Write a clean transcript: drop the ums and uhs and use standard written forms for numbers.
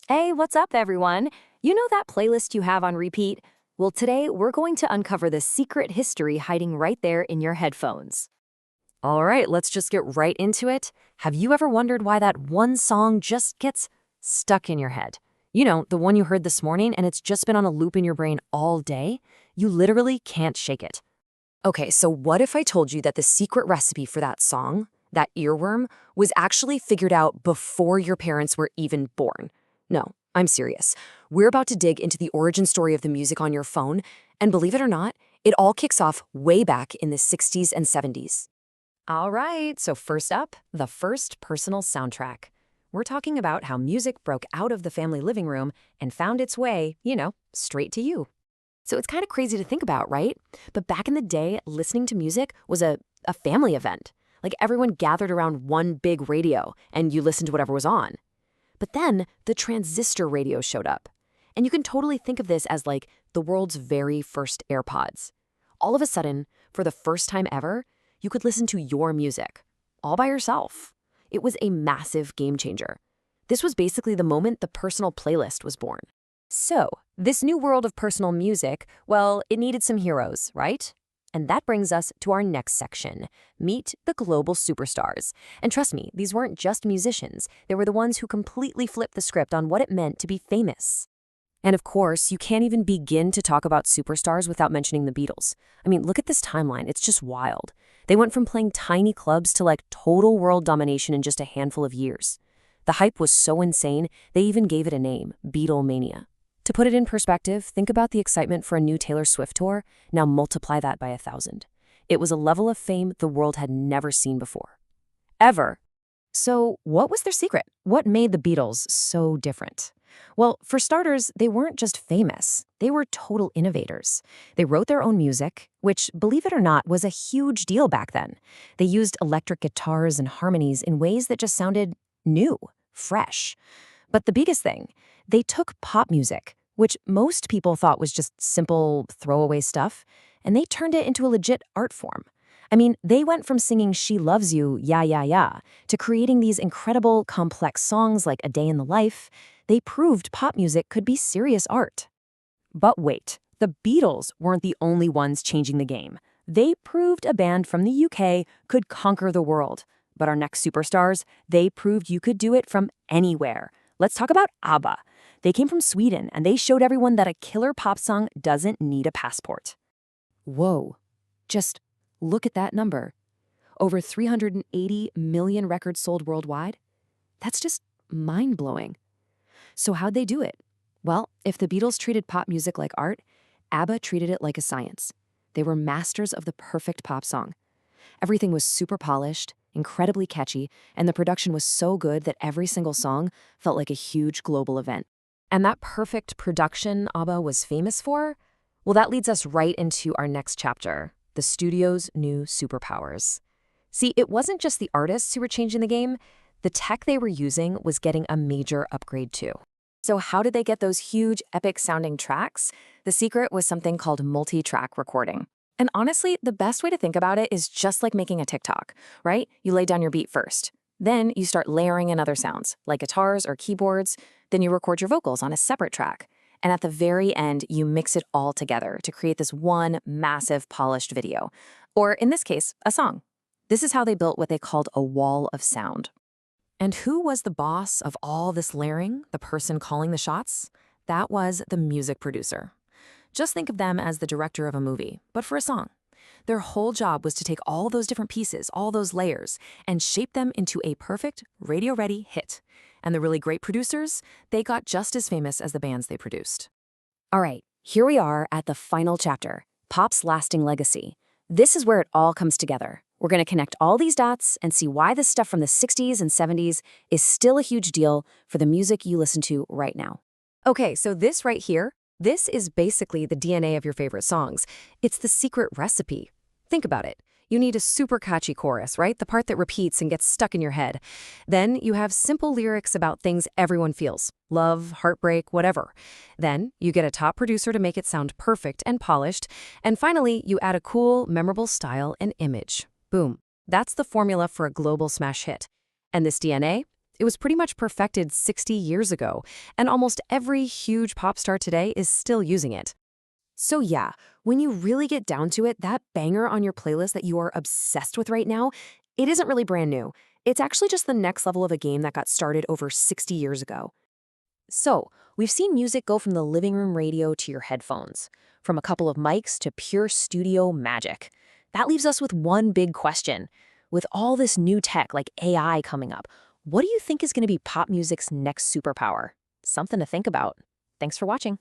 Hey, what's up, everyone? You know that playlist you have on repeat? Well, today we're going to uncover the secret history hiding right there in your headphones. All right, let's just get right into it. Have you ever wondered why that one song just gets stuck in your head? You know, the one you heard this morning and it's just been on a loop in your brain all day? You literally can't shake it. Okay, so what if I told you that the secret recipe for that song, that earworm, was actually figured out before your parents were even born? No, I'm serious. We're about to dig into the origin story of the music on your phone, and believe it or not, it all kicks off way back in the 60s and 70s. All right, so first up, the first personal soundtrack. We're talking about how music broke out of the family living room and found its way, straight to you. So it's kind of crazy to think about, right? But back in the day, listening to music was a family event. Like everyone gathered around one big radio and you listened to whatever was on. But then the transistor radio showed up. And you can totally think of this as like the world's very first AirPods. All of a sudden, for the first time ever, you could listen to your music, all by yourself. It was a massive game changer. This was basically the moment the personal playlist was born. So, this new world of personal music, well, it needed some heroes, right? And that brings us to our next section, Meet the Global Superstars. And trust me, these weren't just musicians. They were the ones who completely flipped the script on what it meant to be famous. And of course, you can't even begin to talk about superstars without mentioning the Beatles. I mean, look at this timeline. It's just wild. They went from playing tiny clubs to like total world domination in just a handful of years. The hype was so insane, they even gave it a name, Beatlemania. To put it in perspective, think about the excitement for a new Taylor Swift tour. Now multiply that by 1,000. It was a level of fame the world had never seen before. Ever. So what was their secret? What made the Beatles so different? Well, for starters, they weren't just famous. They were total innovators. They wrote their own music, which, believe it or not, was a huge deal back then. They used electric guitars and harmonies in ways that just sounded new, fresh. But the biggest thing, they took pop music, which most people thought was just simple, throwaway stuff, and they turned it into a legit art form. I mean, they went from singing She Loves You, Ya Ya Ya, to creating these incredible, complex songs like A Day in the Life. They proved pop music could be serious art. But wait, the Beatles weren't the only ones changing the game. They proved a band from the UK could conquer the world. But our next superstars, they proved you could do it from anywhere. Let's talk about ABBA. They came from Sweden, and they showed everyone that a killer pop song doesn't need a passport. Whoa, just look at that number. Over 380 million records sold worldwide. That's just mind-blowing. So how'd they do it? Well, if the Beatles treated pop music like art, ABBA treated it like a science. They were masters of the perfect pop song. Everything was super polished, incredibly catchy, and the production was so good that every single song felt like a huge global event. And that perfect production ABBA was famous for? Well, that leads us right into our next chapter, the studio's new superpowers. See, it wasn't just the artists who were changing the game. The tech they were using was getting a major upgrade too. So how did they get those huge, epic-sounding tracks? The secret was something called multi-track recording. And honestly, the best way to think about it is just like making a TikTok, right? You lay down your beat first. Then you start layering in other sounds, like guitars or keyboards. Then you record your vocals on a separate track. And at the very end, you mix it all together to create this one massive polished video. Or in this case, a song. This is how they built what they called a wall of sound. And who was the boss of all this layering, the person calling the shots? That was the music producer. Just think of them as the director of a movie, but for a song. Their whole job was to take all those different pieces, all those layers, and shape them into a perfect, radio-ready hit. And the really great producers, they got just as famous as the bands they produced. All right, here we are at the final chapter, pop's lasting legacy. This is where it all comes together. We're going to connect all these dots and see why this stuff from the 60s and 70s is still a huge deal for the music you listen to right now. Okay, so this right here, this is basically the DNA of your favorite songs. It's the secret recipe. Think about it. You need a super catchy chorus, right? The part that repeats and gets stuck in your head. Then you have simple lyrics about things everyone feels. Love, heartbreak, whatever. Then you get a top producer to make it sound perfect and polished. And finally, you add a cool, memorable style and image. Boom. That's the formula for a global smash hit. And this DNA, It was pretty much perfected 60 years ago, and almost every huge pop star today is still using it. So yeah, when you really get down to it, that banger on your playlist that you are obsessed with right now, it isn't really brand new. It's actually just the next level of a game that got started over 60 years ago. So, we've seen music go from the living room radio to your headphones, from a couple of mics to pure studio magic. That leaves us with one big question. With all this new tech like AI coming up, what do you think is going to be pop music's next superpower? Something to think about. Thanks for watching.